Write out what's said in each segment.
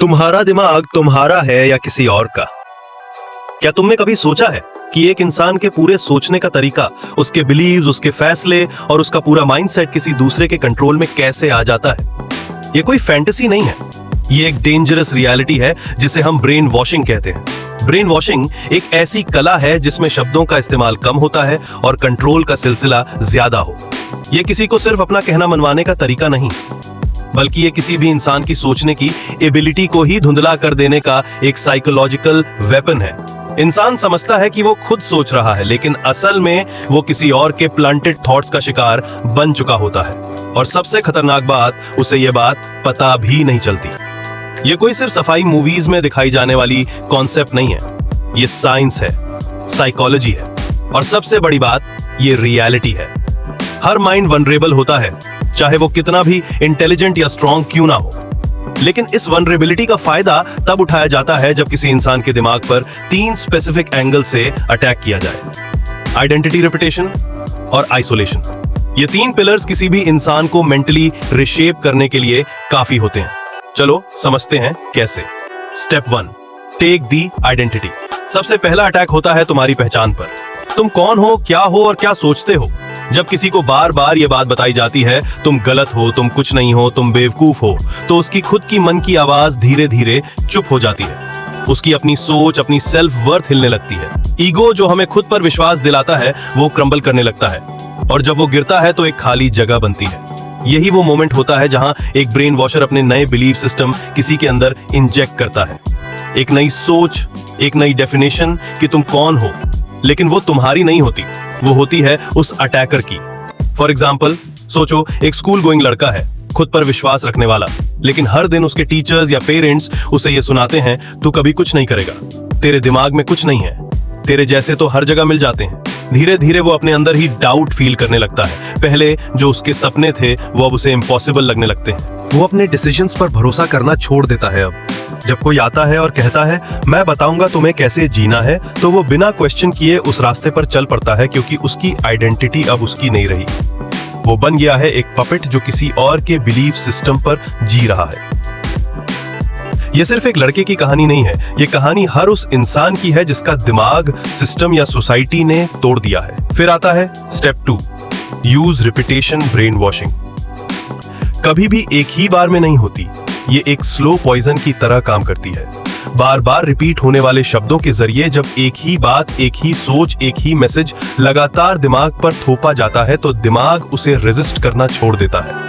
तुम्हारा दिमाग तुम्हारा है या किसी और का? क्या तुमने कभी सोचा है कि एक इंसान के पूरे सोचने का तरीका, उसके बिलीव्स, उसके फैसले और उसका पूरा माइंडसेट किसी दूसरे के कंट्रोल में कैसे आ जाता है? ये कोई फैंटेसी नहीं है, ये एक डेंजरस रियलिटी है जिसे हम ब्रेन वॉशिंग कहते हैं। ब्रेन वॉशिंग एक ऐसी कला है जिसमें शब्दों का इस्तेमाल कम होता है और कंट्रोल का सिलसिला ज्यादा हो। ये किसी को सिर्फ अपना कहना मनवाने का तरीका नहीं, बल्कि ये किसी भी इंसान की सोचने की एबिलिटी को ही धुंधला कर देने का एक साइकोलॉजिकल वेपन है। इंसान समझता है कि वो खुद सोच रहा है, लेकिन असल में वो किसी और के प्लांटेड थॉट्स का शिकार बन चुका होता है। और सबसे खतरनाक बात, उसे ये बात पता भी नहीं चलती। ये कोई सिर्फ सफाई मूवीज में दिखाई जाने वाली कॉन्सेप्ट नहीं है, ये साइंस है, साइकोलॉजी है, और सबसे बड़ी बात, ये रियलिटी है। हर माइंड वनरेबल होता है, चाहे वो कितना भी इंटेलिजेंट या स्ट्रॉन्ग क्यों ना हो। लेकिन इस वनरेबिलिटी का फायदा तब उठाया जाता है जब किसी इंसान के दिमाग पर 3 स्पेसिफिक एंगल से अटैक किया जाए: आइडेंटिटी, रेपुटेशन और आइसोलेशन। ये 3 पिलर्स किसी भी इंसान को मेंटली रिशेप करने के लिए काफी होते हैं। चलो समझते हैं कैसे। Step 1, take the identity. सबसे पहला अटैक होता है तुम्हारी पहचान पर। तुम कौन हो, क्या हो और क्या सोचते हो। जब किसी को बार बार ये बात बताई जाती है, तुम गलत हो, तुम कुछ नहीं हो, तुम बेवकूफ हो, तो उसकी खुद की मन की आवाज धीरे धीरे चुप हो जाती है। उसकी अपनी सोच, अपनी सेल्फ वर्थ हिलने लगती है। ईगो, जो हमें खुद पर विश्वास दिलाता है, वो क्रम्बल करने लगता है, और जब वो गिरता है तो एक खाली जगह बनती है। यही वो मोमेंट होता है जहां एक ब्रेन वॉशर अपने नए बिलीफ सिस्टम किसी के अंदर इंजेक्ट करता है। एक नई सोच, एक नई डेफिनेशन कि तुम कौन हो, लेकिन वो तुम्हारी नहीं होती, वो होती है उस अटैकर की। फॉर एग्जाम्पल, सोचो एक स्कूल गोइंग लड़का है, खुद पर विश्वास रखने वाला, लेकिन हर दिन उसके टीचर्स या पेरेंट्स उसे ये सुनाते हैं, तू कभी कुछ नहीं करेगा, तेरे दिमाग में कुछ नहीं है, तेरे जैसे तो हर जगह मिल जाते हैं। धीरे धीरे वो अपने अंदर ही डाउट फील करने लगता है। पहले जो उसके सपने थे वो अब उसे इम्पॉसिबल लगने लगते हैं। वो अपने डिसीजंस पर भरोसा करना छोड़ देता है। अब जब कोई आता है और कहता है मैं बताऊंगा तुम्हें कैसे जीना है, तो वो बिना क्वेश्चन किए उस रास्ते पर चल पड़ता है, क्योंकि उसकी आइडेंटिटी अब उसकी नहीं रही। वो बन गया है एक पपेट जो किसी और के बिलीफ सिस्टम पर जी रहा है। ये सिर्फ एक लड़के की कहानी नहीं है, ये कहानी हर उस इंसान की है जिसका दिमाग, सिस्टम या सोसाइटी ने तोड़ दिया है। फिर आता है step 2, use repetition brain washing. कभी भी एक ही बार में नहीं होती, ये एक स्लो पॉइजन की तरह काम करती है। बार बार रिपीट होने वाले शब्दों के जरिए जब एक ही बात, एक ही सोच, एक ही मैसेज लगातार दिमाग पर थोपा जाता है, तो दिमाग उसे रेजिस्ट करना छोड़ देता है।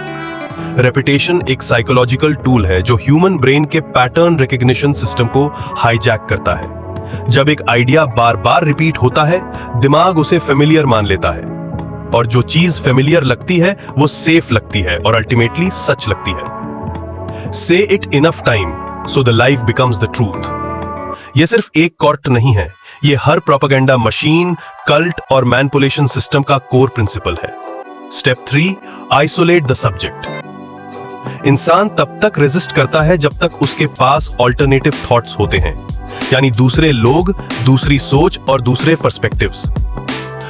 रेपिटेशन एक साइकोलॉजिकल टूल है जो ह्यूमन ब्रेन के पैटर्न रिकग्निशन सिस्टम को हाईजैक करता है। जब एक आइडिया बार बार रिपीट होता है, दिमाग उसे फेमिलियर मान लेता है, और जो चीज फेमिलियर लगती है वो सेफ लगती है और अल्टीमेटली सच लगती है। Say it enough time so the life becomes the truth। यह सिर्फ एक कॉर्ट नहीं है, यह हर प्रोपेगेंडा मशीन, कल्ट और मैनिपुलेशन सिस्टम का कोर प्रिंसिपल है। Step 3, isolate the subject. इंसान तब तक रेजिस्ट करता है जब तक उसके पास ऑल्टरनेटिव थॉट्स होते हैं, यानी दूसरे लोग, दूसरी सोच और दूसरे पर्सपेक्टिव्स।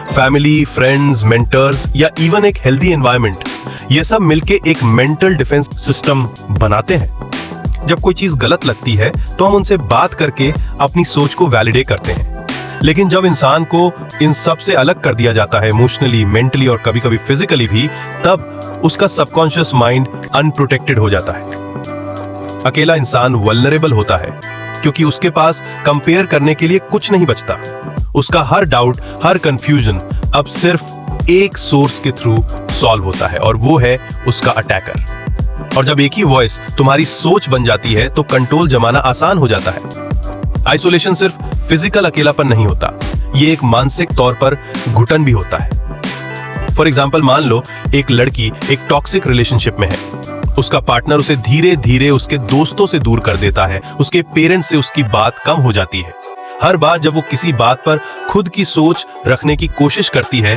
फैमिली, फ्रेंड्स, मेंटर्स या इवन एक हेल्दी एनवायरनमेंट, ये सब मिलके एक मेंटल डिफेंस सिस्टम बनाते हैं। जब कोई चीज गलत लगती है तो हम उनसे बात करके अपनी सोच को वैलिडेट करते हैं, लेकिन जब इंसान को इन सब से अलग कर दिया जाता है, इमोशनली, मेंटली और कभी कभी फिजिकली भी, तब उसका सबकॉन्शियस माइंड अनप्रोटेक्टेड हो जाता है। अकेला इंसान वल्नरेबल होता है क्योंकि उसके पास कंपेयर करने के लिए कुछ नहीं बचता। उसका हर डाउट, हर कंफ्यूजन अब सिर्फ एक सोर्स के थ्रू सॉल्व होता है, और वो है उसका अटैकर। और जब एक ही वॉइस तुम्हारी सोच बन जाती है तो कंट्रोल जमाना आसान हो जाता है। आइसोलेशन सिर्फ फिजिकल अकेलापन नहीं होता, ये एक मानसिक तौर पर घुटन भी होता है। फॉर एग्जाम्पल, मान लो एक लड़की एक टॉक्सिक रिलेशनशिप में है। उसका पार्टनर उसे धीरे धीरे उसके दोस्तों से दूर कर देता है, उसके पेरेंट्स से उसकी बात कम हो जाती है। हर बार जब वो किसी बात पर खुद की सोच रखने की कोशिश करती है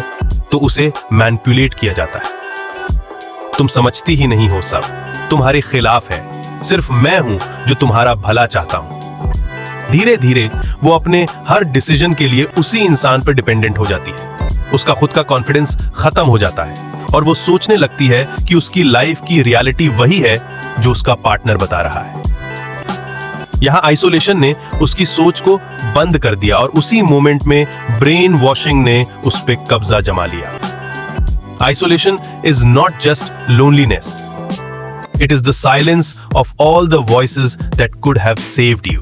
तो उसे मैनिपुलेट किया जाता है। तुम समझती ही नहीं हो, सब तुम्हारे खिलाफ है, सिर्फ मैं हूं जो तुम्हारा भला चाहता हूं। धीरे धीरे वो अपने हर डिसीजन के लिए उसी इंसान पर डिपेंडेंट हो जाती है। उसका खुद का कॉन्फिडेंस खत्म हो जाता है और वो सोचने लगती है कि उसकी लाइफ की रियलिटी वही है जो उसका पार्टनर बता रहा है। यहां आइसोलेशन ने उसकी सोच को बंद कर दिया और उसी मोमेंट में ब्रेन वॉशिंग ने उस पर कब्जा जमा लिया। Isolation is not just loneliness, it is the silence of all the voices that could have saved you.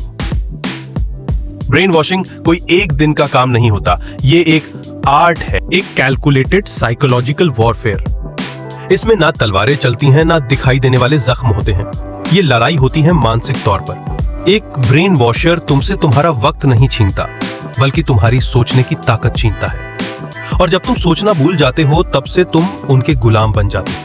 Brain washing कोई एक दिन का काम नहीं होता, ये एक आर्ट है, एक कैलकुलेटेड साइकोलॉजिकल वॉरफेयर। इसमें ना तलवारें चलती हैं, ना दिखाई देने वाले जख्म होते हैं, ये लड़ाई होती है मानसिक तौर पर। एक ब्रेन वॉशर तुमसे तुम्हारा वक्त नहीं छीनता, बल्कि तुम्हारी सोचने की ताकत छीनता है। और जब तुम सोचना भूल जाते हो, तब से तुम उनके गुलाम बन जाते हो।